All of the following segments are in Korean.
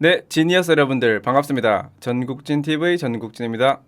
네, 지니어스 여러분들 반갑습니다. 전국진TV 전국진입니다.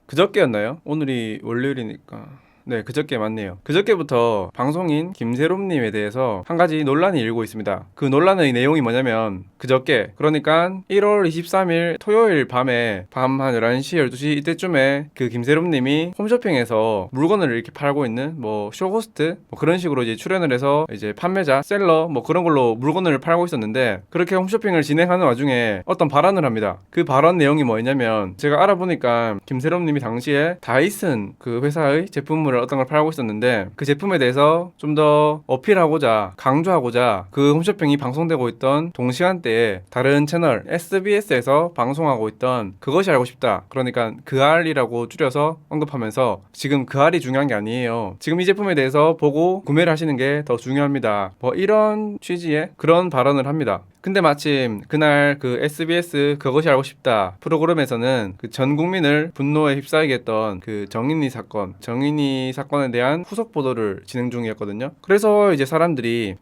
그저께였나요? 오늘이 월요일이니까. 네, 그저께 맞네요. 그저께부터 방송인 김세롬님에 대해서 한 가지 논란이 일고 있습니다. 그 논란의 내용이 뭐냐면 그저께, 그러니까 1월 23일 토요일 밤에 밤 한 11시, 12시 이때쯤에 그 김세롬님이 홈쇼핑에서 물건을 이렇게 팔고 있는 뭐 쇼호스트 뭐 그런 식으로 이제 출연을 해서 이제 판매자, 셀러 뭐 그런 걸로 물건을 팔고 있었는데, 그렇게 홈쇼핑을 진행하는 와중에 어떤 발언을 합니다. 그 발언 내용이 뭐였냐면, 제가 알아보니까 김세롬님이 당시에 다이슨 그 회사의 제품을 어떤 걸 팔고 있었는데, 그 제품에 대해서 좀 더 어필하고자, 강조하고자 그 홈쇼핑이 방송되고 있던 동시간대에 다른 채널 SBS에서 방송하고 있던 그것이 알고 싶다, 그러니까 그알이라고 줄여서 언급하면서, 지금 그알이 중요한 게 아니에요, 지금 이 제품에 대해서 보고 구매를 하시는 게 더 중요합니다, 뭐 이런 취지의 그런 발언을 합니다. 근데 마침 그날 그 SBS 그것이 알고 싶다 프로그램에서는 그 전 국민을 분노에 휩싸이게 했던 그 정인이 사건에 대한 후속 보도를 진행 중이었거든요. 그래서 이제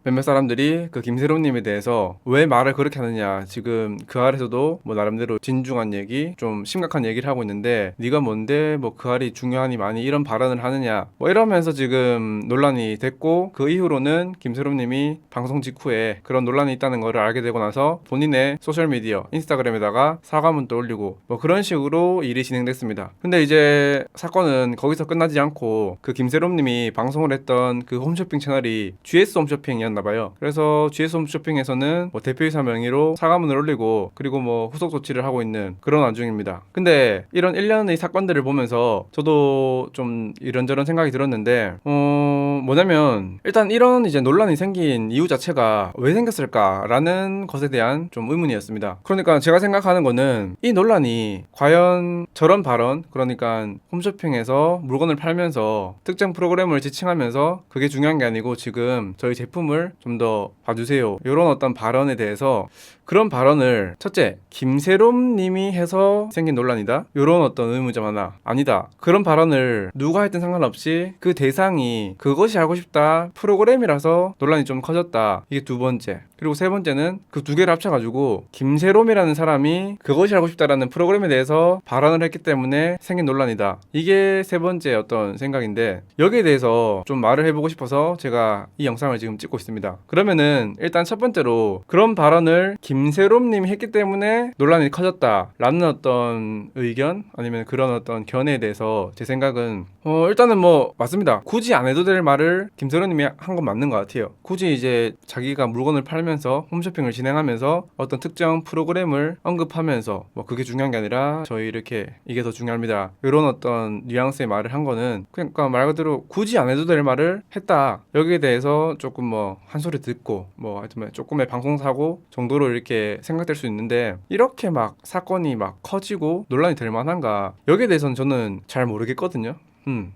몇몇 사람들이 그 김세롬님에 대해서 왜 말을 그렇게 하느냐, 지금 그 알에서도 뭐 나름대로 진중한 얘기, 좀 심각한 얘기를 하고 있는데 네가 뭔데 뭐 그 알이 중요하니 많이 이런 발언을 하느냐, 뭐 이러면서 지금 논란이 됐고, 그 이후로는 김세롬님이 방송 직후에 그런 논란이 있다는 거를 알게 되고 나서 본인의 소셜미디어 인스타그램에다가 사과문도 올리고 뭐 그런 식으로 일이 진행됐습니다. 근데 이제 사건은 거기서 끝나지 않고, 그 김세롬님이 방송을 했던 그 홈쇼핑 채널이 GS 홈쇼핑이었나봐요. 그래서 GS 홈쇼핑에서는 뭐 대표이사 명의로 사과문을 올리고, 그리고 뭐 후속 조치를 하고 있는 그런 와중입니다. 근데 이런 일련의 사건들을 보면서 저도 좀 이런저런 생각이 들었는데, 뭐냐면 일단 이런 이제 논란이 생긴 이유 자체가 왜 생겼을까라는 것에 대한 좀 의문이었습니다. 그러니까 제가 생각하는 거는, 이 논란이 과연 저런 발언, 그러니까 홈쇼핑에서 물건을 팔면서 특정 프로그램을 지칭하면서 그게 중요한 게 아니고 지금 저희 제품을 좀 더 봐주세요, 이런 어떤 발언에 대해서, 그런 발언을 첫째 김세롬 님이 해서 생긴 논란이다, 이런 어떤 의문점 하나, 아니다, 그런 발언을 누가 했든 상관없이 그 대상이 그것이 알고 싶다 프로그램이라서 논란이 좀 커졌다, 이게 두 번째. 그리고 세 번째는 그 두 개를 합쳐가지고 김세롬이라는 사람이 그것이 알고 싶다라는 프로그램에 대해서 발언을 했기 때문에 생긴 논란이다, 이게 세 번째 어떤 생각인데, 여기에 대해서 좀 말을 해보고 싶어서 제가 이 영상을 지금 찍고 있습니다. 그러면은 일단 첫 번째로, 그런 발언을 김세롬님이 했기 때문에 논란이 커졌다라는 어떤 의견, 아니면 그런 어떤 견해에 대해서 제 생각은 일단은 뭐 맞습니다. 굳이 안 해도 될 말을 김세롬님이 한 건 맞는 것 같아요. 굳이 이제 자기가 물건을 팔면서 홈쇼핑을 진행하면서 어떤 특정 프로그램을 언급하면서 뭐 그게 중요한 게 아니라 저희 이렇게 이게 더 중요합니다, 이런 어떤 뉘앙스의 말을 한 거는, 그러니까 말 그대로 굳이 안 해도 될 말을 했다, 여기에 대해서 조금 뭐 한 소리 듣고 뭐 하여튼 조금의 방송사고 정도로 이렇게 생각될 수 있는데, 이렇게 막 사건이 막 커지고 논란이 될 만한가, 여기에 대해서는 저는 잘 모르겠거든요.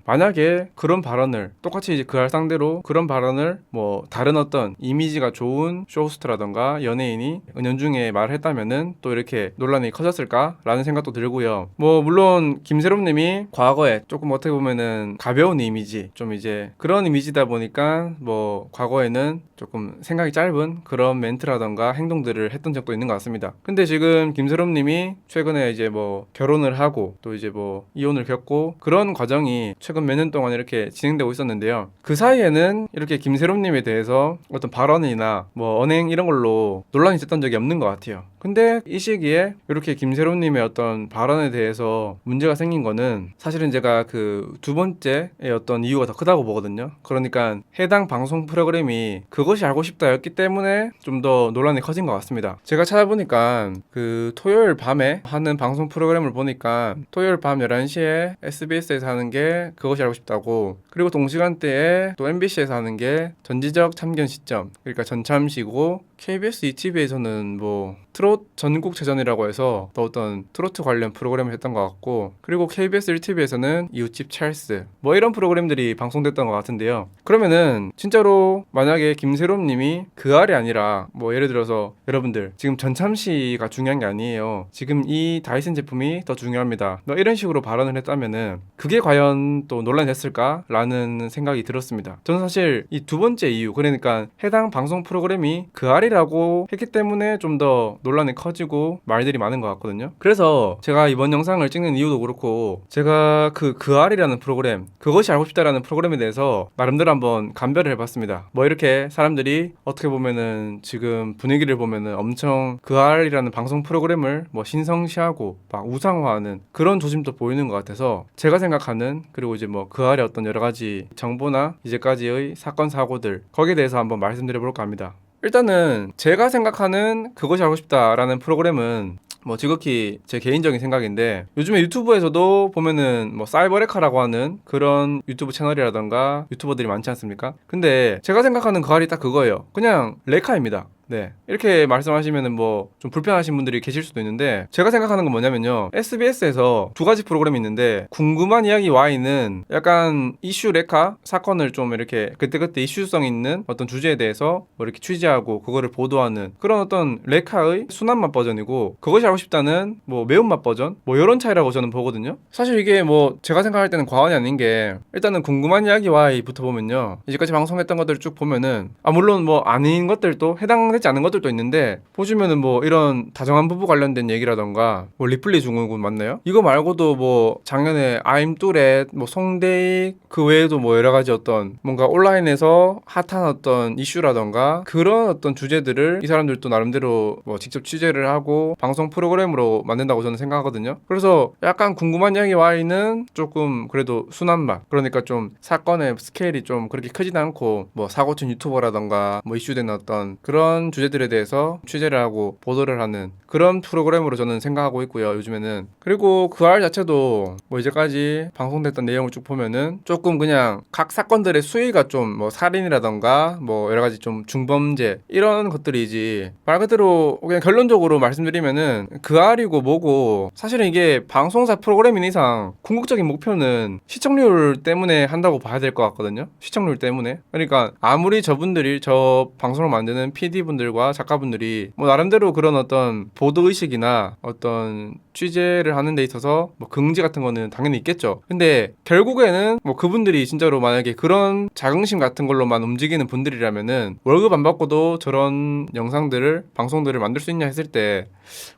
만약에 그런 발언을 똑같이 이제 그 할 상대로 그런 발언을 뭐 다른 어떤 이미지가 좋은 쇼호스트라던가 연예인이 은연중에 말을 했다면은 또 이렇게 논란이 커졌을까라는 생각도 들고요. 뭐 물론 김세롬님이 과거에 조금 어떻게 보면은 가벼운 이미지, 좀 이제 그런 이미지다 보니까 뭐 과거에는 조금 생각이 짧은 그런 멘트라던가 행동들을 했던 적도 있는 것 같습니다. 근데 지금 김세롬님이 최근에 이제 뭐 결혼을 하고 또 이제 뭐 이혼을 겪고 그런 과정이 최근 몇 년 동안 이렇게 진행되고 있었는데요. 그 사이에는 이렇게 김세롬님에 대해서 어떤 발언이나 뭐 언행 이런 걸로 논란이 됐던 적이 없는 것 같아요. 근데 이 시기에 이렇게 김세롬님의 어떤 발언에 대해서 문제가 생긴 거는, 사실은 제가 그 두 번째의 어떤 이유가 더 크다고 보거든요. 그러니까 해당 방송 프로그램이 그것이 알고 싶다였기 때문에 좀 더 논란이 커진 것 같습니다. 제가 찾아보니까 그 토요일 밤에 하는 방송 프로그램을 보니까 토요일 밤 11시에 SBS에서 하는 게 그것이 알고 싶다고, 그리고 동시간대에 또 MBC에서 하는 게 전지적 참견 시점, 그러니까 전참시고, KBS ETV에서는 뭐 트롯 전국체전이라고 해서 또 어떤 트로트 관련 프로그램을 했던 것 같고, 그리고 KBS 1TV에서는 이웃집 찰스 뭐 이런 프로그램들이 방송됐던 것 같은데요. 그러면은 진짜로 만약에 김세롬님이 그 알이 아니라 뭐 예를 들어서, 여러분들 지금 전참시가 중요한 게 아니에요, 지금 이 다이슨 제품이 더 중요합니다, 뭐 이런 식으로 발언을 했다면은 그게 과연 또 논란이 됐을까라는 생각이 들었습니다. 저는 사실 이 두 번째 이유, 그러니까 해당 방송 프로그램이 그 알이 알이라고 했기 때문에 좀 더 논란이 커지고 말들이 많은 것 같거든요. 그래서 제가 이번 영상을 찍는 이유도 그렇고 제가 그 알이라는 프로그램, 그것이 알고 싶다라는 프로그램에 대해서 나름대로 한번 감별을 해봤습니다. 뭐 이렇게 사람들이 어떻게 보면은 지금 분위기를 보면은 엄청 그 알이라는 방송 프로그램을 뭐 신성시하고 막 우상화하는 그런 조짐도 보이는 것 같아서 제가 생각하는, 그리고 이제 뭐 그 알의 어떤 여러 가지 정보나 이제까지의 사건 사고들, 거기에 대해서 한번 말씀드려볼까 합니다. 일단은 제가 생각하는 그것이 알고 싶다라는 프로그램은 뭐 지극히 제 개인적인 생각인데, 요즘에 유튜브에서도 보면은 뭐 사이버레카라고 하는 그런 유튜브 채널이라던가 유튜버들이 많지 않습니까? 근데 제가 생각하는 그 알이 딱 그거예요. 그냥 레카입니다. 네, 이렇게 말씀하시면은 뭐 좀 불편하신 분들이 계실 수도 있는데, 제가 생각하는 건 뭐냐면요, SBS에서 두 가지 프로그램이 있는데, 궁금한 이야기 Y는 약간 이슈 레카 사건을 좀 이렇게 그때그때 이슈성 있는 어떤 주제에 대해서 뭐 이렇게 취재하고 그거를 보도하는 그런 어떤 레카의 순한맛 버전이고, 그것이 알고 싶다는 뭐 매운맛 버전, 뭐 이런 차이라고 저는 보거든요. 사실 이게 뭐 제가 생각할 때는 과언이 아닌 게, 일단은 궁금한 이야기 Y부터 보면요, 이제까지 방송했던 것들을 쭉 보면은 물론 뭐 아닌 것들도 해당되지 않은 것들도 있는데, 보시면은 뭐 이런 다정한 부부 관련된 얘기라던가, 뭐 리플리 증후군 맞나요? 이거 말고도 뭐 작년에 I'm 뚜렛, 뭐 송대익, 그 외에도 뭐 여러 가지 어떤 뭔가 온라인에서 핫한 어떤 이슈라던가 그런 어떤 주제들을 이 사람들도 나름대로 뭐 직접 취재를 하고 방송 프로그램으로 만든다고 저는 생각하거든요. 그래서 약간 궁금한 이야기 Y는 조금 그래도 순한 맛, 그러니까 좀 사건의 스케일이 좀 그렇게 크진 않고 뭐 사고친 유튜버라던가 뭐 이슈된 어떤 그런 주제들에 대해서 취재를 하고 보도를 하는 그런 프로그램으로 저는 생각하고 있고요, 요즘에는. 그리고 그 알 자체도 뭐 이제까지 방송됐던 내용을 쭉 보면은 조금 그냥 각 사건들의 수위가 좀 뭐 살인이라던가 뭐 여러 가지 좀 중범죄 이런 것들이지, 말 그대로 그냥 결론적으로 말씀드리면은 그 알이고 뭐고, 사실은 이게 방송사 프로그램인 이상 궁극적인 목표는 시청률 때문에 한다고 봐야 될 것 같거든요. 시청률 때문에. 그러니까 아무리 저분들이, 저 방송을 만드는 PD분들과 작가분들이 뭐 나름대로 그런 어떤 보도의식이나 어떤 취재를 하는 데 있어서 뭐 긍지 같은 거는 당연히 있겠죠. 근데 결국에는 뭐 그분들이 진짜로 만약에 그런 자긍심 같은 걸로만 움직이는 분들이라면은 월급 안 받고도 저런 영상들을, 방송들을 만들 수 있냐 했을 때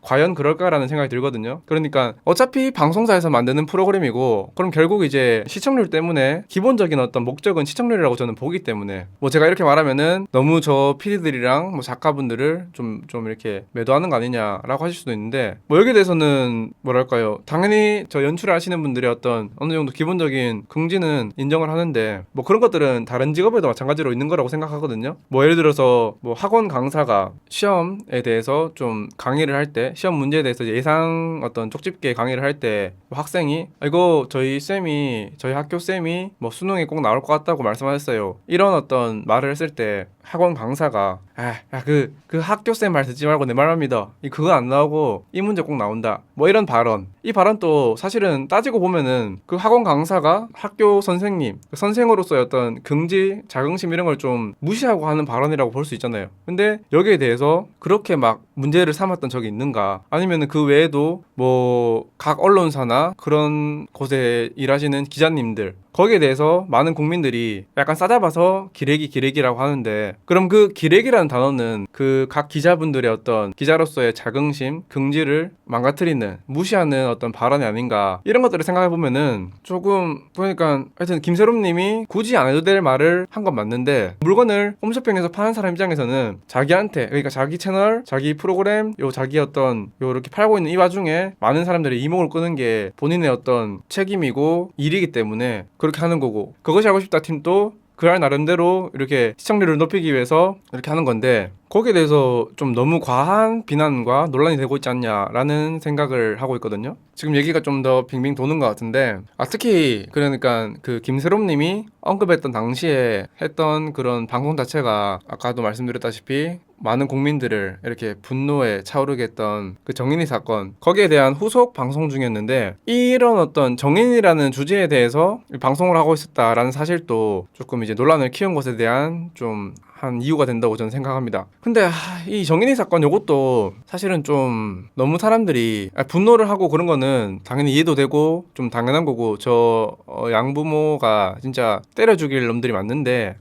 과연 그럴까라는 생각이 들거든요. 그러니까 어차피 방송사에서 만드는 프로그램이고, 그럼 결국 이제 시청률 때문에, 기본적인 어떤 목적은 시청률이라고 저는 보기 때문에, 뭐 제가 이렇게 말하면은 너무 저 PD들이랑 뭐 작가분들을 좀 이렇게 매도하는 거 아니냐라고 하실 수도 있는데, 뭐 여기에 대해서는 뭐랄까요, 당연히 저 연출을 하시는 분들의 어떤 어느 정도 기본적인 긍지는 인정을 하는데, 뭐 그런 것들은 다른 직업에도 마찬가지로 있는 거라고 생각하거든요. 뭐 예를 들어서 뭐 학원 강사가 시험에 대해서 좀 강의를 할 때, 시험 문제에 대해서 예상 어떤 쪽집게 강의를 할 때 뭐 학생이 이거 저희 학교 쌤이 뭐 수능에 꼭 나올 것 같다고 말씀하셨어요, 이런 어떤 말을 했을 때, 학원 강사가 그 학교 쌤 말 듣지 말고 내 말만 믿어, 그거 안 나오고 이 문제 꼭 나온다, 뭐 이런 발언, 이 발언도 사실은 따지고 보면은 그 학원 강사가 학교 선생님, 그 선생으로서의 어떤 긍지, 자긍심 이런 걸 좀 무시하고 하는 발언이라고 볼 수 있잖아요. 근데 여기에 대해서 그렇게 막 문제를 삼았던 적이 있는가? 아니면은 그 외에도 뭐 각 언론사나 그런 곳에 일하시는 기자님들, 거기에 대해서 많은 국민들이 약간 싸잡아서 기레기라고 하는데, 그럼 그 기레기라는 단어는 그 각 기자분들의 어떤 기자로서의 자긍심, 긍지를 망가뜨리는, 무시하는 어떤 발언이 아닌가, 이런 것들을 생각해보면은 조금, 그러니까 하여튼 김세롬님이 굳이 안 해도 될 말을 한 건 맞는데, 물건을 홈쇼핑에서 파는 사람 입장에서는 자기한테, 그러니까 자기 채널, 자기 프로그램, 자기 어떤 이렇게 팔고 있는 이 와중에 많은 사람들의 이목을 끄는 게 본인의 어떤 책임이고 일이기 때문에 그렇게 하는 거고, 그것이 알고 싶다 팀도 그 알 나름대로 이렇게 시청률을 높이기 위해서 이렇게 하는 건데, 거기에 대해서 좀 너무 과한 비난과 논란이 되고 있지 않냐라는 생각을 하고 있거든요. 지금 얘기가 좀 더 빙빙 도는 것 같은데, 특히 그러니까 그 김세롬님이 언급했던 당시에 했던 그런 방송 자체가 아까도 말씀드렸다시피 많은 국민들을 이렇게 분노에 차오르게 했던 그 정인이 사건, 거기에 대한 후속 방송 중이었는데, 이런 어떤 정인이라는 주제에 대해서 방송을 하고 있었다라는 사실도 조금 이제 논란을 키운 것에 대한 좀 한 이유가 된다고 저는 생각합니다. 근데 이 정인이 사건 요것도 사실은 좀 너무 사람들이 분노를 하고 그런 거는 당연히 이해도 되고 좀 당연한 거고, 양부모가 진짜 때려 죽일 놈들이 맞는데,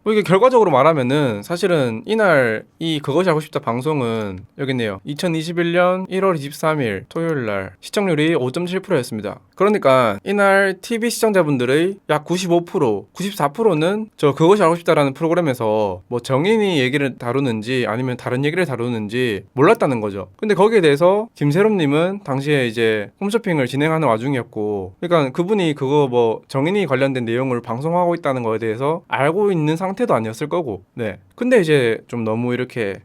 뭐 이게 결과적으로 말하면은 사실은 이날 이 그것이 하고 싶다 방송은 여기 있네요. 2021년 1월 23일 토요일 날 시청률이 5.7%였습니다. 그러니까 이날 TV 시청자분들의 약 95%, 94%는 저 그것이 하고 싶다라는 프로그램에서 뭐 정인이 얘기를 다루는지 아니면 다른 얘기를 다루는지 몰랐다는 거죠. 근데 거기에 대해서 김세롬님은 당시에 이제 홈쇼핑을 진행하는 와중이었고, 그러니까 그분이 그거 뭐 정인이 관련된 내용을 방송하고 있다는 거에 대해서 알고 있는 상태도 아니었을 거고, 네. 근데 이제 좀 너무 이렇게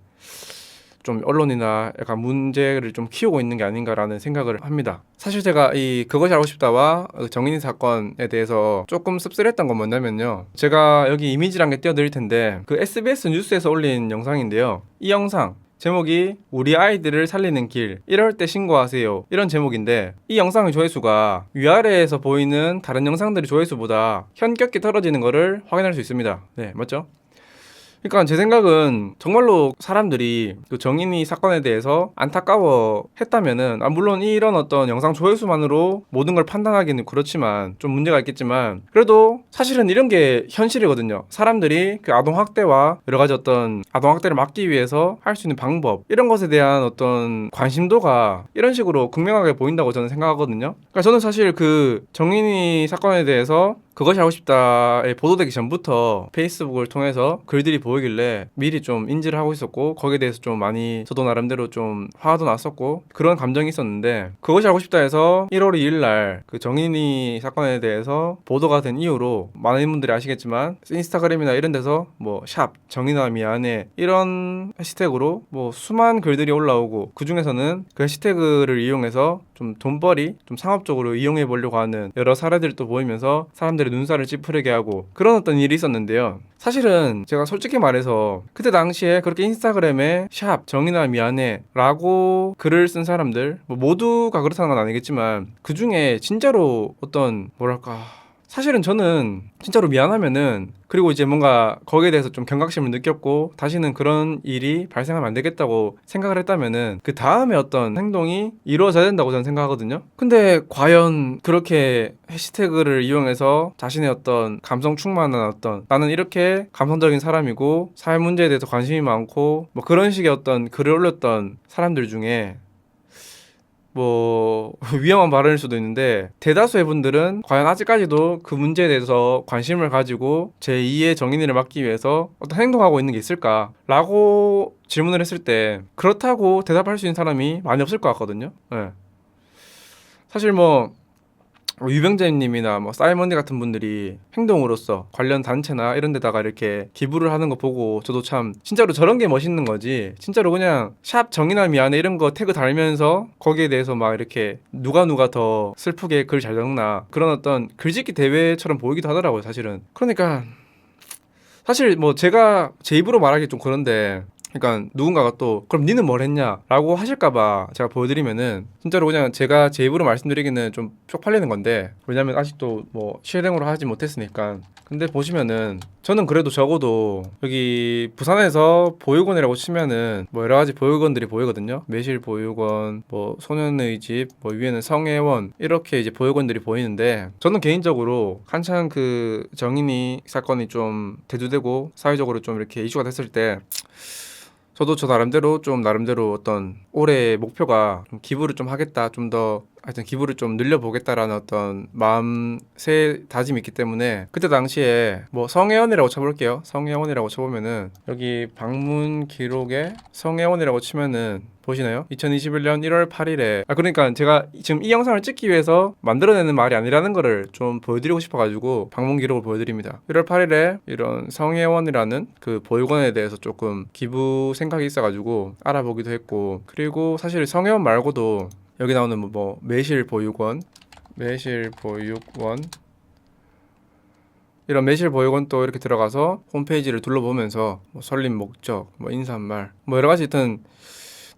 좀 언론이나 약간 문제를 좀 키우고 있는 게 아닌가라는 생각을 합니다. 사실 제가 이 그것이 알고 싶다와 정인이 사건에 대해서 조금 씁쓸했던 건 뭐냐면요. 제가 여기 이미지란 게 띄워드릴 텐데 그 SBS 뉴스에서 올린 영상인데요. 이 영상 제목이 우리 아이들을 살리는 길 이럴 때 신고하세요 이런 제목인데, 이 영상의 조회수가 위아래에서 보이는 다른 영상들의 조회수보다 현격히 떨어지는 것을 확인할 수 있습니다. 네, 맞죠? 그러니까 제 생각은 정말로 사람들이 그 정인이 사건에 대해서 안타까워 했다면은, 물론 이런 어떤 영상 조회수만으로 모든 걸 판단하기는 그렇지만 좀 문제가 있겠지만, 그래도 사실은 이런 게 현실이거든요. 사람들이 그 아동학대와 여러 가지 어떤 아동학대를 막기 위해서 할 수 있는 방법, 이런 것에 대한 어떤 관심도가 이런 식으로 극명하게 보인다고 저는 생각하거든요. 그러니까 저는 사실 그 정인이 사건에 대해서 그것이 하고 싶다에 보도되기 전부터 페이스북을 통해서 글들이 보이길래 미리 좀 인지를 하고 있었고, 거기에 대해서 좀 많이 저도 나름대로 좀 화도 났었고 그런 감정이 있었는데, 그것이 하고 싶다 해서 1월 2일 날 그 정인이 사건에 대해서 보도가 된 이후로 많은 분들이 아시겠지만 인스타그램이나 이런 데서 뭐 샵 정인아 미안해 이런 해시태그로 뭐 수많은 글들이 올라오고, 그 중에서는 그 해시태그를 이용해서 좀 돈벌이, 좀 상업적으로 이용해 보려고 하는 여러 사례들이 또 보이면서 사람들의 눈살을 찌푸리게 하고 그런 어떤 일이 있었는데요. 사실은 제가 솔직히 말해서 그때 당시에 그렇게 인스타그램에 샵 정인아 미안해 라고 글을 쓴 사람들 뭐 모두가 그렇다는 건 아니겠지만, 그 중에 진짜로 어떤 뭐랄까, 사실은 저는 진짜로 미안하면은, 그리고 이제 뭔가 거기에 대해서 좀 경각심을 느꼈고 다시는 그런 일이 발생하면 안 되겠다고 생각을 했다면은 그 다음에 어떤 행동이 이루어져야 된다고 저는 생각하거든요. 근데 과연 그렇게 해시태그를 이용해서 자신의 어떤 감성 충만한 어떤, 나는 이렇게 감성적인 사람이고 사회 문제에 대해서 관심이 많고 뭐 그런 식의 어떤 글을 올렸던 사람들 중에 뭐 위험한 발언일 수도 있는데, 대다수의 분들은 과연 아직까지도 그 문제에 대해서 관심을 가지고 제2의 정인이를 막기 위해서 어떤 행동하고 있는 게 있을까 라고 질문을 했을 때 그렇다고 대답할 수 있는 사람이 많이 없을 것 같거든요. 네. 사실 뭐 유병재님이나 뭐 사이먼니 같은 분들이 행동으로서 관련 단체나 이런 데다가 이렇게 기부를 하는 거 보고 저도 참 진짜로 저런 게 멋있는 거지, 진짜로 그냥 샵 정인아 미안해 이런 거 태그 달면서 거기에 대해서 막 이렇게 누가 더 슬프게 글 잘 적나 그런 어떤 글짓기 대회처럼 보이기도 하더라고요, 사실은. 그러니까 사실 뭐 제가 제 입으로 말하기 좀 그런데, 그러니까 누군가가 또 그럼 니는 뭘 했냐 라고 하실까봐 제가 보여드리면은 진짜로 그냥 제가 제 입으로 말씀드리기는 좀 쪽팔리는 건데, 왜냐면 아직도 뭐 실행으로 하지 못했으니까. 근데 보시면은 저는 그래도 적어도 여기 부산에서 보육원이라고 치면은 뭐 여러 가지 보육원들이 보이거든요. 매실 보육원, 뭐 소년의 집, 뭐 위에는 성애원, 이렇게 이제 보육원들이 보이는데, 저는 개인적으로 한창 그 정인이 사건이 좀 대두되고 사회적으로 좀 이렇게 이슈가 됐을 때 저도 저 나름대로 좀 나름대로 어떤 올해 목표가 좀 기부를 좀 하겠다, 좀 더 하여튼 기부를 좀 늘려보겠다라는 어떤 마음 새 다짐이 있기 때문에, 그때 당시에 뭐 성혜원이라고 쳐볼게요. 성혜원이라고 쳐보면은 여기 방문 기록에 성혜원이라고 치면은 보시나요? 2021년 1월 8일에 그러니까 제가 지금 이 영상을 찍기 위해서 만들어내는 말이 아니라는 거를 좀 보여드리고 싶어가지고 방문 기록을 보여드립니다. 1월 8일에 이런 성혜원이라는 그 보육원에 대해서 조금 기부 생각이 있어가지고 알아보기도 했고, 그리고 사실 성혜원 말고도 여기 나오는 뭐 매실 보육원 이런 매실 보육원 또 이렇게 들어가서 홈페이지를 둘러보면서 뭐 설립 목적, 뭐 인사말, 뭐 여러 가지 하여튼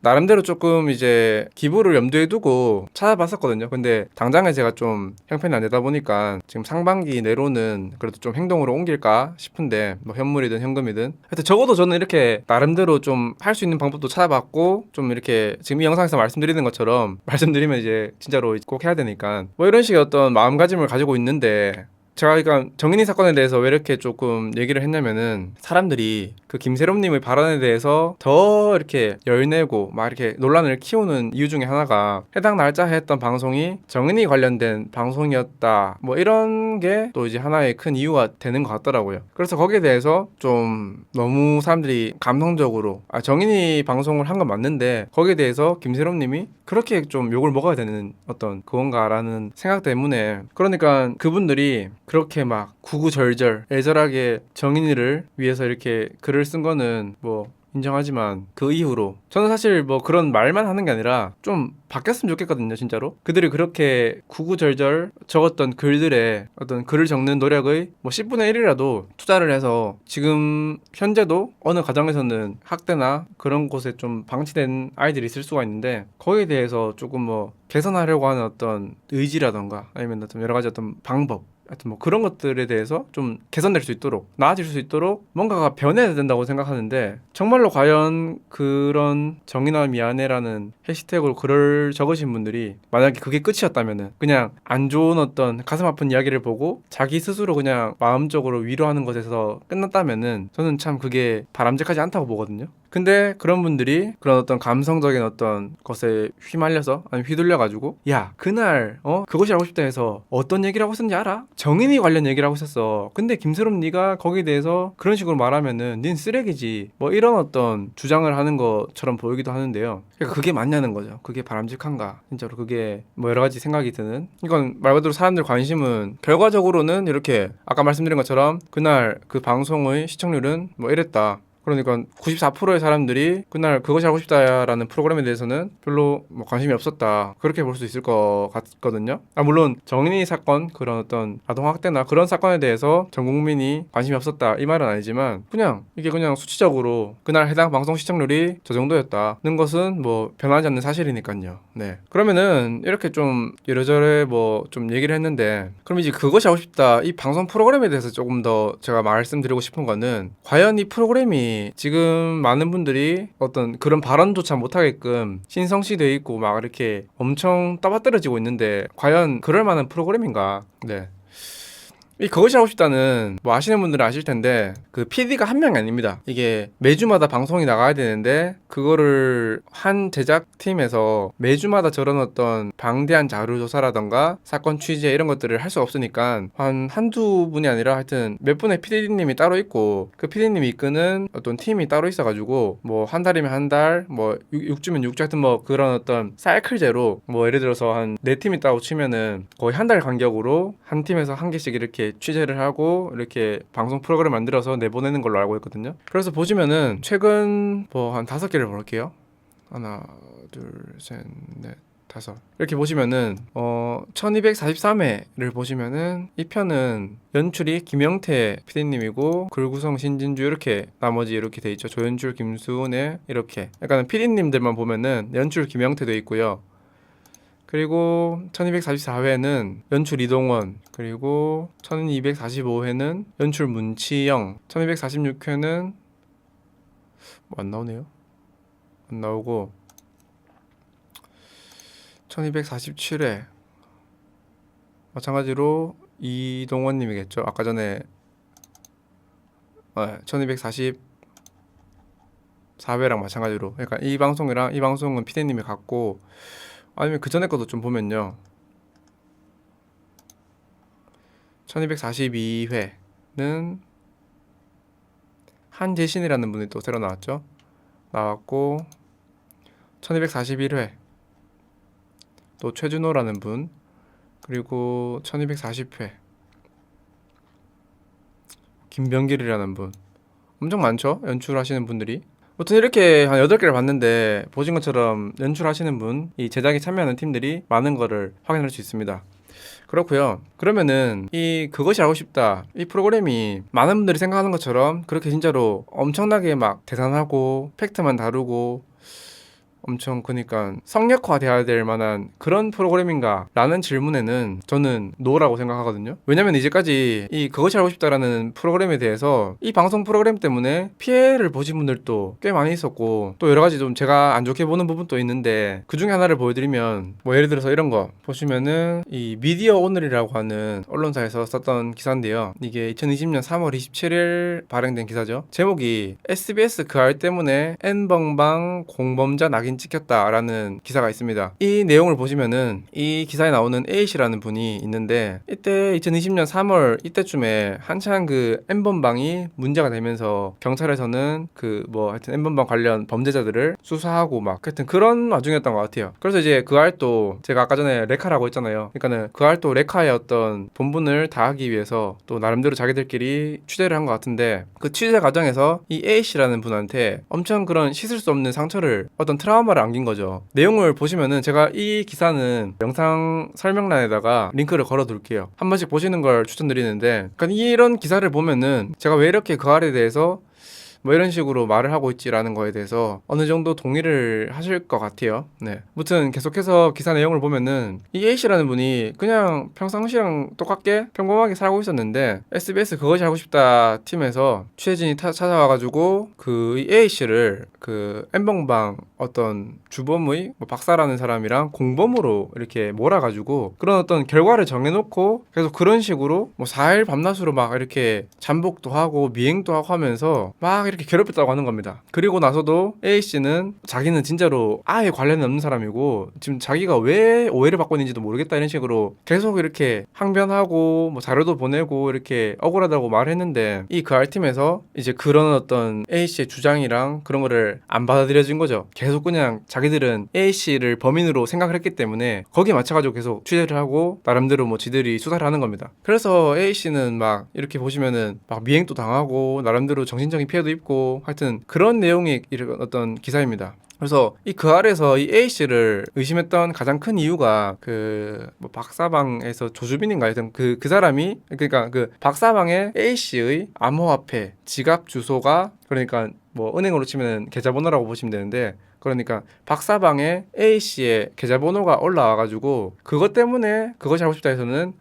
나름대로 조금 이제 기부를 염두에 두고 찾아봤었거든요. 근데 당장에 제가 좀 형편이 안 되다 보니까 지금 상반기 내로는 그래도 좀 행동으로 옮길까 싶은데, 뭐 현물이든 현금이든 하여튼 적어도 저는 이렇게 나름대로 좀 할 수 있는 방법도 찾아봤고, 좀 이렇게 지금 이 영상에서 말씀드리는 것처럼 말씀드리면 이제 진짜로 꼭 해야 되니까 뭐 이런 식의 어떤 마음가짐을 가지고 있는데, 제가 그러니까 정인이 사건에 대해서 왜 이렇게 조금 얘기를 했냐면은 사람들이 그 김세롬님의 발언에 대해서 더 이렇게 열내고 막 이렇게 논란을 키우는 이유 중에 하나가 해당 날짜에 했던 방송이 정인이 관련된 방송이었다 뭐 이런 게 또 이제 하나의 큰 이유가 되는 것 같더라고요. 그래서 거기에 대해서 좀 너무 사람들이 감성적으로 정인이 방송을 한 건 맞는데 거기에 대해서 김세롬님이 그렇게 좀 욕을 먹어야 되는 어떤 그건가라는 생각 때문에 그러니까 그분들이 그렇게 막 구구절절 애절하게 정인이를 위해서 이렇게 글을 쓴 거는 뭐 인정하지만 그 이후로 저는 사실 뭐 그런 말만 하는 게 아니라 좀 바뀌었으면 좋겠거든요. 진짜로 그들이 그렇게 구구절절 적었던 글들에 어떤 글을 적는 노력의 뭐 10분의 1이라도 투자를 해서 지금 현재도 어느 가정에서는 학대나 그런 곳에 좀 방치된 아이들이 있을 수가 있는데 거기에 대해서 조금 뭐 개선하려고 하는 어떤 의지라던가 아니면 어떤 여러 가지 어떤 방법 하여튼 뭐 그런 것들에 대해서 좀 개선될 수 있도록 나아질 수 있도록 뭔가가 변해야 된다고 생각하는데 정말로 과연 그런 정의나 미안해라는 해시태그로 글을 적으신 분들이 만약에 그게 끝이었다면은 그냥 안 좋은 어떤 가슴 아픈 이야기를 보고 자기 스스로 그냥 마음적으로 위로하는 것에서 끝났다면은 저는 참 그게 바람직하지 않다고 보거든요. 근데 그런 분들이 그런 어떤 감성적인 어떤 것에 휘말려서 아니 휘둘려가지고 야 그날 그것이 하고 싶다 해서 어떤 얘기를 하고 있었는지 알아? 정인이 관련 얘기를 하고 있었어. 근데 김세롬 네가 거기에 대해서 그런 식으로 말하면은 닌 쓰레기지 뭐 이런 어떤 주장을 하는 것처럼 보이기도 하는데요. 그러니까 그게 맞냐는 거죠. 그게 바람직한가 진짜로 그게 뭐 여러 가지 생각이 드는 이건 말 그대로 사람들 관심은 결과적으로는 이렇게 아까 말씀드린 것처럼 그날 그 방송의 시청률은 뭐 이랬다. 그러니까 94%의 사람들이 그날 그것이 하고 싶다라는 프로그램에 대해서는 별로 뭐 관심이 없었다 그렇게 볼 수 있을 것 같거든요. 물론 정인이 사건 그런 어떤 아동학대나 그런 사건에 대해서 전 국민이 관심이 없었다 이 말은 아니지만 그냥 이게 그냥 수치적으로 그날 해당 방송 시청률이 저 정도였다는 것은 뭐 변하지 않는 사실이니까요. 네. 그러면은 이렇게 좀 이래저래 뭐 좀 얘기를 했는데 그럼 이제 그것이 하고 싶다 이 방송 프로그램에 대해서 조금 더 제가 말씀드리고 싶은 거는 과연 이 프로그램이 지금 많은 분들이 어떤 그런 발언조차 못하게끔 신성시돼 있고 막 이렇게 엄청 떠받들어지고 있는데 과연 그럴 만한 프로그램인가? 네. 이 그것이 하고 싶다는 뭐 아시는 분들은 아실 텐데 그 PD가 한 명이 아닙니다. 이게 매주마다 방송이 나가야 되는데 그거를 한 제작팀에서 매주마다 저런 어떤 방대한 자료 조사라던가 사건 취재 이런 것들을 할 수 없으니까 한두 분이 아니라 하여튼 몇 분의 PD님이 따로 있고 그 PD님이 이끄는 어떤 팀이 따로 있어가지고 뭐 한 달이면 한 달 뭐 6주면 6주 하여튼 뭐 그런 어떤 사이클제로 뭐 예를 들어서 한 4팀 있다고 치면은 거의 한 달 간격으로 한 팀에서 한 개씩 이렇게 취재를 하고 이렇게 방송 프로그램 만들어서 내보내는 걸로 알고 있거든요. 그래서 보시면은 최근 뭐 한 5개를 볼게요. 하나, 둘, 셋, 넷, 다섯. 이렇게 보시면은 1243회를 보시면은 이 편은 연출이 김영태 PD님이고 글 구성 신진주 이렇게 나머지 이렇게 돼 있죠. 조연출 김수은의 이렇게 약간 PD님들만 보면은 연출 김영태 돼 있고요. 그리고 1244회는 연출 이동원, 그리고 1245회는 연출 문치영, 1246회는 뭐 안 나오네요. 안 나오고 1247회 마찬가지로 이동원 님이겠죠. 아까 전에 1244회랑 마찬가지로 그러니까 이 방송이랑 이 방송은 피디님이 갖고 아니면 그 전에 것도 좀 보면요. 1242회는 한재신이라는 분이 또 새로 나왔죠. 나왔고 1241회 또 최준호라는 분 그리고 1240회 김병길이라는 분 엄청 많죠. 연출하시는 분들이. 아무튼 이렇게 한 8개를 봤는데 보신 것처럼 연출하시는 분, 이 제작에 참여하는 팀들이 많은 거를 확인할 수 있습니다. 그렇고요. 그러면은 이 그것이 알고 싶다 이 프로그램이 많은 분들이 생각하는 것처럼 그렇게 진짜로 엄청나게 막 대단하고 팩트만 다루고 엄청 그러니까 성역화돼야 될 만한 그런 프로그램인가 라는 질문에는 저는 노라고 생각하거든요. 왜냐면 이제까지 이 그것이 알고 싶다라는 프로그램에 대해서 이 방송 프로그램 때문에 피해를 보신 분들도 꽤 많이 있었고, 또 여러 가지 좀 제가 안 좋게 보는 부분도 있는데, 그 중에 하나를 보여드리면 뭐 예를 들어서 이런 거 보시면은 이 미디어 오늘이라고 하는 언론사에서 썼던 기사인데요. 이게 2020년 3월 27일 발행된 기사죠. 제목이 SBS 그 알 때문에 N번방 공범자 낙인 찍혔다라는 기사가 있습니다. 이 내용을 보시면은 이 기사에 나오는 A씨라는 분이 있는데, 이때 2020년 3월 이때쯤에 한창 그 N번방이 문제가 되면서 경찰에서는 그 뭐 하여튼 N번방 관련 범죄자들을 수사하고 막 하여튼 그런 와중이었던 것 같아요. 그래서 이제 그 알도 제가 아까 전에 레카라고 했잖아요. 그러니까는 그 알도 레카의 어떤 본분을 다하기 위해서 또 나름대로 자기들끼리 취재를 한 것 같은데, 그 취재 과정에서 이 A씨라는 분한테 엄청 그런 씻을 수 없는 상처를, 어떤 트라우마를 안긴 거죠. 내용을 보시면은 제가 이 기사는 영상 설명란에다가 링크를 걸어 둘게요. 한 번씩 보시는 걸 추천드리는데, 그러니까 이런 기사를 보면은 제가 왜 이렇게 그 알에 대해서 뭐 이런 식으로 말을 하고 있지라는 거에 대해서 어느 정도 동의를 하실 것 같아요. 네. 아무튼 계속해서 기사 내용을 보면은 이 A씨라는 분이 그냥 평상시랑 똑같게 평범하게 살고 있었는데, SBS 그것이 알고 싶다 팀에서 취재진이 찾아와가지고 그 A씨를 그 N번방 어떤 주범의 뭐 박사라는 사람이랑 공범으로 이렇게 몰아가지고 그런 어떤 결과를 정해놓고 계속 그런 식으로 뭐 4일 밤낮으로 막 이렇게 잠복도 하고 미행도 하고 하면서 막 이렇게 괴롭혔다고 하는 겁니다. 그리고 나서도 A씨는 자기는 진짜로 아예 관련이 없는 사람이고 지금 자기가 왜 오해를 받고 있는지도 모르겠다 이런 식으로 계속 이렇게 항변하고 뭐 자료도 보내고 이렇게 억울하다고 말했는데, 이 그 R팀에서 이제 그런 어떤 A씨의 주장이랑 그런 거를 안 받아들여진 거죠. 계속 그냥 자기들은 A씨를 범인으로 생각을 했기 때문에 거기에 맞춰가지고 계속 취재를 하고 나름대로 뭐 지들이 수사를 하는 겁니다. 그래서 A씨는 막 이렇게 보시면은 막 미행도 당하고 나름대로 정신적인 피해도 입고 하여튼 그런 내용의 이런 어떤 기사입니다. 그래서 이 그 아래서 이 A씨를 의심했던 가장 큰 이유가 그 뭐 박사방에서 조주빈인가 하여튼 그 사람이, 그러니까 그 박사방의 A씨의 암호화폐 지갑 주소가, 그러니까 뭐 은행으로 치면 계좌번호라고 보시면 되는데, 그러니까 박사방에 A씨의 계좌번호가 올라와가지고 그것 때문에 그것이 알고 싶다 해서는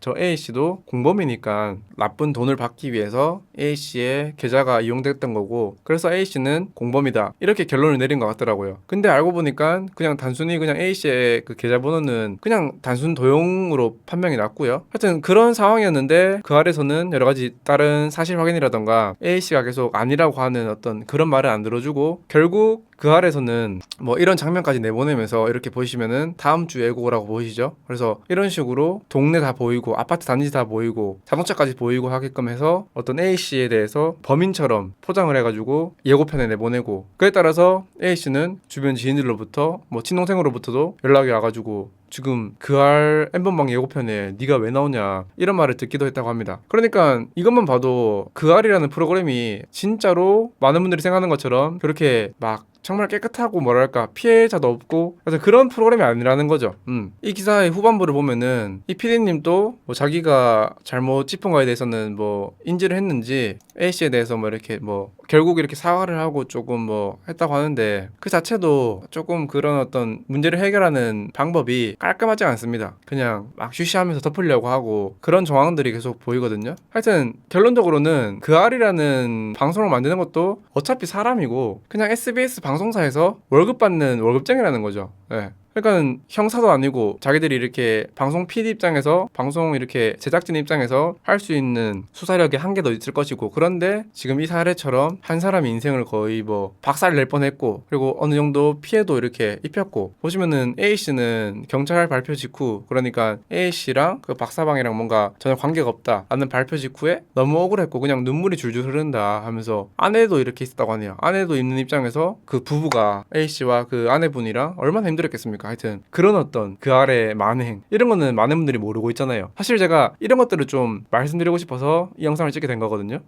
저 A씨도 공범이니까 나쁜 돈을 받기 위해서 A씨의 계좌가 이용됐던 거고, 그래서 A씨는 공범이다 이렇게 결론을 내린 것 같더라고요. 근데 알고 보니까 그냥 단순히 그냥 A씨의 그 계좌번호는 그냥 단순 도용으로 판명이 났고요. 하여튼 그런 상황이었는데 그 아래서는 여러 가지 다른 사실 확인이라던가 A씨가 계속 아니라고 하는 어떤 그런 말을 안 들어주고, 결국 그 아래서는 뭐 이런 장면까지 내보내면서 이렇게 보시면은 다음 주 예고라고 보이시죠? 그래서 이런 식으로 동네 다 보이고 아파트 단지 다 보이고 자동차까지 보이고 하게끔 해서 어떤 A씨에 대해서 범인처럼 포장을 해가지고 예고편에 내보내고, 그에 따라서 A씨는 주변 지인들로부터 뭐 친동생으로부터도 연락이 와가지고 지금 그 알 N번방 예고편에 네가 왜 나오냐 이런 말을 듣기도 했다고 합니다. 그러니까 이것만 봐도 그 알이라는 프로그램이 진짜로 많은 분들이 생각하는 것처럼 그렇게 막 정말 깨끗하고 뭐랄까 피해자도 없고 그런 프로그램이 아니라는 거죠. 이 기사의 후반부를 보면은 이 PD님도 뭐 자기가 잘못 짚은 거에 대해서는 뭐 인지를 했는지 A씨에 대해서 뭐 이렇게 뭐 결국 이렇게 사과를 하고 조금 뭐 했다고 하는데, 그 자체도 조금 그런 어떤 문제를 해결하는 방법이 깔끔하지 않습니다. 그냥 막 쉬쉬하면서 덮으려고 하고 그런 정황들이 계속 보이거든요. 하여튼 결론적으로는 그 알이라는 방송을 만드는 것도 어차피 사람이고 그냥 SBS 방송사에서 월급 받는 월급쟁이라는 거죠. 네. 그러니까 형사도 아니고 자기들이 이렇게 방송 PD 입장에서 방송 이렇게 제작진 입장에서 할 수 있는 수사력의 한계도 있을 것이고, 그런데 지금 이 사례처럼 한 사람의 인생을 거의 뭐 박살 낼 뻔했고 그리고 어느 정도 피해도 이렇게 입혔고, 보시면은 A씨는 경찰 발표 직후, 그러니까 A씨랑 그 박사방이랑 뭔가 전혀 관계가 없다 라는 발표 직후에 너무 억울했고 그냥 눈물이 줄줄 흐른다 하면서 아내도 이렇게 있었다고 하네요. 아내도 있는 입장에서 그 부부가 A씨와 그 아내분이랑 얼마나 힘들었겠습니까? 아닙니까? 하여튼 그런 어떤 그 아래 만행 이런 거는 많은 분들이 모르고 있잖아요. 사실 제가 이런 것들을 좀 말씀드리고 싶어서 이 영상을 찍게 된 거거든요.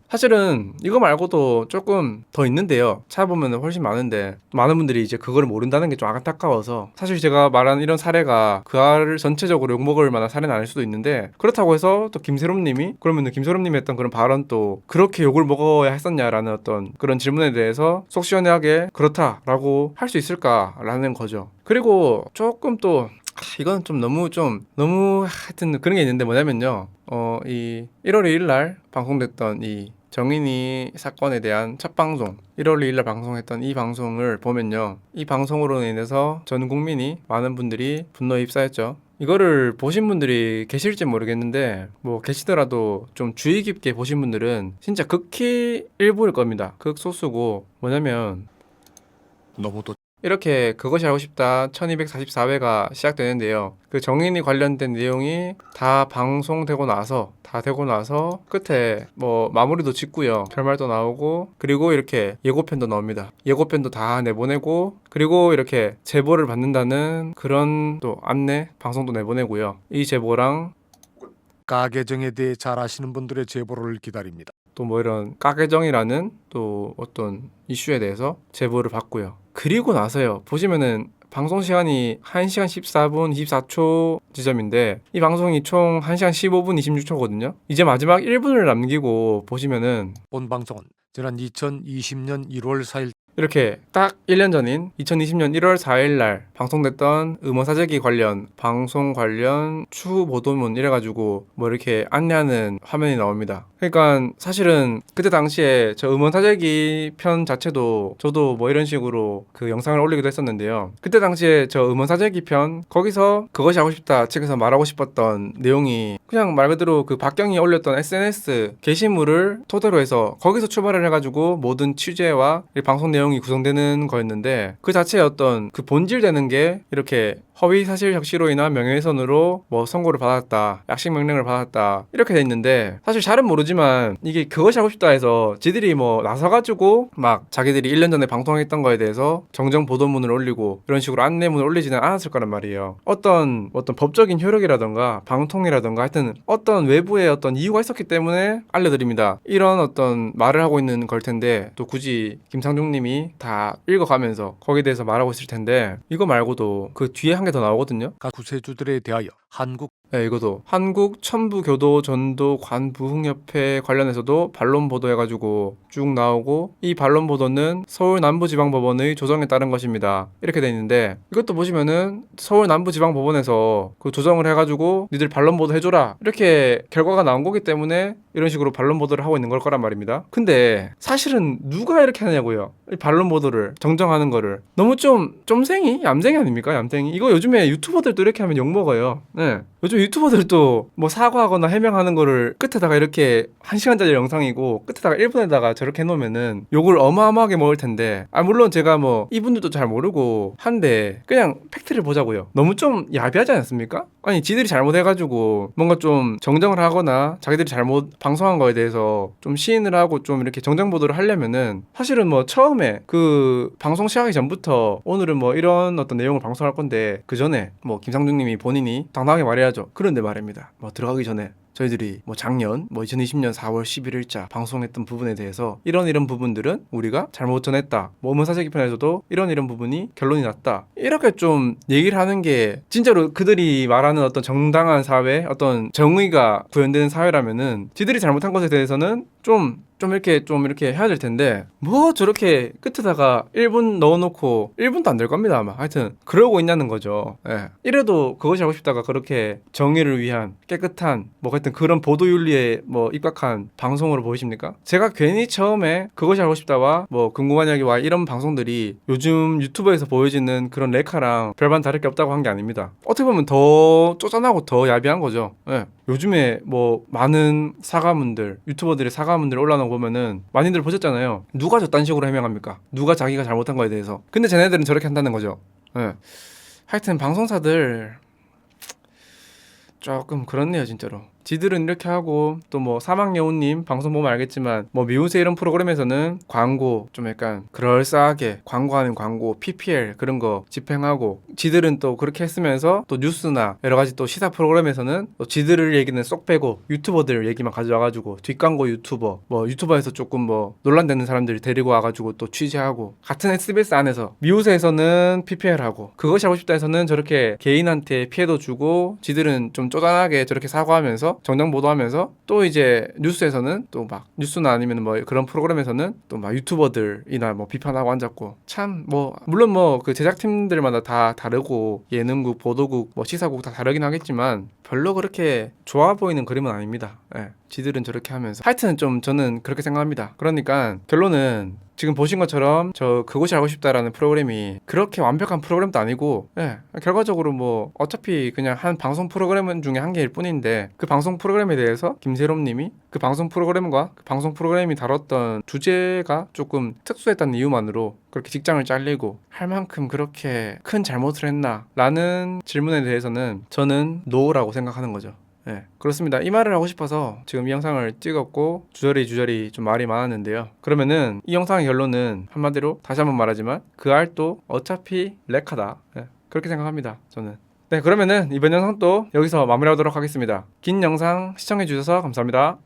사실은 이거 말고도 조금 더 있는데요. 찾아보면 훨씬 많은데 많은 분들이 이제 그걸 모른다는 게 좀 안타까워서 사실 제가 말한 이런 사례가 그 알을 전체적으로 욕먹을 만한 사례는 아닐 수도 있는데 그렇다고 해서 또 김세롬님이 그러면은 김세롬님이 했던 그런 발언 또 그렇게 욕을 먹어야 했었냐라는 어떤 그런 질문에 대해서 속 시원하게 그렇다라고 할 수 있을까라는 거죠. 그리고 조금 또 이건 좀 너무 하여튼 그런 게 있는데 뭐냐면요. 이 1월 2일 날 방송됐던 이 정인이 사건에 대한 첫 방송 1월 2일 날 방송했던 이 방송을 보면요. 이 방송으로 인해서 전 국민이 많은 분들이 분노에 휩싸였죠. 이거를 보신 분들이 계실지 모르겠는데 뭐 계시더라도 좀 주의 깊게 보신 분들은 진짜 극히 일부일 겁니다. 극소수고 뭐냐면 너무 또 이렇게 그것이 알고 싶다 1244회가 시작되는데요. 그 정인이 관련된 내용이 다 방송되고 나서 다 되고 나서 끝에 뭐 마무리도 짓고요. 결말도 나오고 그리고 이렇게 예고편도 나옵니다. 예고편도 다 내보내고 그리고 이렇게 제보를 받는다는 그런 또 안내 방송도 내보내고요. 이 제보랑 가계정에 대해 잘 아시는 분들의 제보를 기다립니다. 또 뭐 이런 까계정이라는 또 어떤 이슈에 대해서 제보를 받고요. 그리고 나서요. 보시면은 방송 시간이 1시간 14분 24초 지점인데 이 방송이 총 1시간 15분 26초거든요. 이제 마지막 1분을 남기고 보시면은 본 방송은 지난 2020년 1월 4일 이렇게 딱 1년 전인 2020년 1월 4일 날 방송됐던 음원사재기 관련 방송 관련 추후 보도문 이래가지고 뭐 이렇게 안내하는 화면이 나옵니다. 그러니까 사실은 그때 당시에 저 음원사재기 편 자체도 저도 뭐 이런 식으로 그 영상을 올리기도 했었는데요. 그때 당시에 저 음원사재기 편 거기서 그것이 하고 싶다 측에서 말하고 싶었던 내용이 그냥 말 그대로 그 박경이 올렸던 SNS 게시물을 토대로 해서 거기서 출발을 해가지고 모든 취재와 이 방송 내용이 구성되는 거였는데 그 자체의 어떤 그 본질되는 게 이렇게 허위 사실 적시로 인한 명예훼손으로 뭐 선고를 받았다, 약식 명령을 받았다 이렇게 돼 있는데 사실 잘은 모르지만 이게 그것이 하고 싶다 해서 지들이 뭐 나서가지고 막 자기들이 1년 전에 방송했던 거에 대해서 정정 보도문을 올리고 이런 식으로 안내문을 올리지는 않았을 거란 말이에요. 어떤 법적인 효력이라던가 방통이라던가 하여튼 어떤 외부의 어떤 이유가 있었기 때문에 알려드립니다. 이런 어떤 말을 하고 있는 걸 텐데 또 굳이 김상중님이 다 읽어가면서 거기에 대해서 말하고 있을 텐데 이거 말고도 그 뒤에 한 개 더 나오거든요. 각 구세주들에 대하여 한국 네, 이것도 한국 천부교도 전도 관부흥협회 관련해서도 반론 보도해가지고 쭉 나오고 이 반론 보도는 서울 남부지방법원의 조정에 따른 것입니다. 이렇게 돼 있는데 이것도 보시면은 서울 남부지방법원에서 그 조정을 해가지고 니들 반론 보도 해줘라 이렇게 결과가 나온 거기 때문에 이런 식으로 반론 보도를 하고 있는 걸 거란 말입니다. 근데 사실은 누가 이렇게 하냐고요. 이 반론 보도를 정정하는 거를 너무 쫌생이 얌생이 아닙니까? 얌생이 이거 요즘에 유튜버들도 이렇게 하면 욕 먹어요. 네. 요즘 유튜버들도 뭐 사과하거나 해명하는 거를 끝에다가 이렇게 1시간짜리 영상이고 끝에다가 1분에다가 저렇게 해놓으면은 욕을 어마어마하게 먹을 텐데 물론 제가 뭐 이분들도 잘 모르고 한데 그냥 팩트를 보자고요. 너무 좀 야비하지 않습니까? 아니 지들이 잘못해가지고 뭔가 좀 정정을 하거나 자기들이 잘못 방송한 거에 대해서 좀 시인을 하고 좀 이렇게 정정 보도를 하려면은 사실은 뭐 처음에 그 방송 시작하기 전부터 오늘은 뭐 이런 어떤 내용을 방송할 건데 그 전에 뭐 김상중님이 본인이 당당하게 말해야죠. 그런데 말입니다. 뭐 들어가기 전에 저희들이 뭐 작년 2020년 4월 11일자 방송했던 부분에 대해서 이런 부분들은 우리가 잘못 전했다. 뭐 음원사재기 편에서도 이런 부분이 결론이 났다. 이렇게 좀 얘기를 하는 게 진짜로 그들이 말하는 어떤 정당한 사회, 어떤 정의가 구현되는 사회라면은 지들이 잘못한 것에 대해서는 좀 이렇게 해야 될 텐데 뭐 저렇게 끝에다가 1분 넣어놓고 1분도 안 될 겁니다 아마. 하여튼 그러고 있냐는 거죠. 예. 이래도 그것이 하고 싶다가 그렇게 정의를 위한 깨끗한 뭐 하여튼 그런 보도윤리에 뭐 입각한 방송으로 보이십니까? 제가 괜히 처음에 그것이 하고 싶다와 뭐 궁금한 이야기와 이런 방송들이 요즘 유튜브에서 보여지는 그런 레카랑 별반 다를 게 없다고 한 게 아닙니다. 어떻게 보면 더 쪼잔하고 더 야비한 거죠. 예. 요즘에 뭐 많은 사과문들 유튜버들의 사과문들 올라오는 거 보면은 많이들 보셨잖아요. 누가 저딴 식으로 해명합니까? 누가 자기가 잘못한 거에 대해서. 근데 쟤네들은 저렇게 한다는 거죠. 예. 하여튼 방송사들 조금 그렇네요 진짜로. 지들은 이렇게 하고 또 뭐 사막여우님 방송 보면 알겠지만 뭐 미우새 이런 프로그램에서는 광고 좀 약간 그럴싸하게 광고하는 광고 PPL 그런 거 집행하고 지들은 또 그렇게 했으면서 또 뉴스나 여러 가지 또 시사 프로그램에서는 또 지들을 얘기는 쏙 빼고 유튜버들 얘기만 가져와가지고 뒷광고 유튜버 뭐 유튜버에서 조금 뭐 논란되는 사람들 데리고 와가지고 또 취재하고 같은 SBS 안에서 미우새에서는 PPL하고 그것이 하고 싶다에서는 저렇게 개인한테 피해도 주고 지들은 좀 쪼잔하게 저렇게 사과하면서 정당 보도하면서 또 이제 뉴스에서는 또 막 뉴스나 아니면 뭐 그런 프로그램에서는 또 막 유튜버들이나 뭐 비판하고 앉았고 참 뭐 물론 뭐 그 제작팀들마다 다 다르고 예능국 보도국 뭐 시사국 다 다르긴 하겠지만 별로 그렇게 좋아 보이는 그림은 아닙니다. 예. 지들은 저렇게 하면서 하여튼 좀 저는 그렇게 생각합니다. 그러니까 결론은 지금 보신 것처럼 저 그것이 알고 싶다라는 프로그램이 그렇게 완벽한 프로그램도 아니고 예, 결과적으로 뭐 어차피 그냥 한 방송 프로그램 중에 한 개일 뿐인데 그 방송 프로그램에 대해서 김세롬 님이 그 방송 프로그램과 그 방송 프로그램이 다뤘던 주제가 조금 특수했다는 이유만으로 그렇게 직장을 잘리고 할 만큼 그렇게 큰 잘못을 했나 라는 질문에 대해서는 저는 노라고 생각하는 거죠. 네, 그렇습니다. 이 말을 하고 싶어서 지금 이 영상을 찍었고 주저리 좀 말이 많았는데요. 그러면은 이 영상의 결론은 한마디로 다시 한번 말하지만 그 알도 어차피 렉하다. 네, 그렇게 생각합니다. 저는. 네, 그러면은 이번 영상도 여기서 마무리하도록 하겠습니다. 긴 영상 시청해주셔서 감사합니다.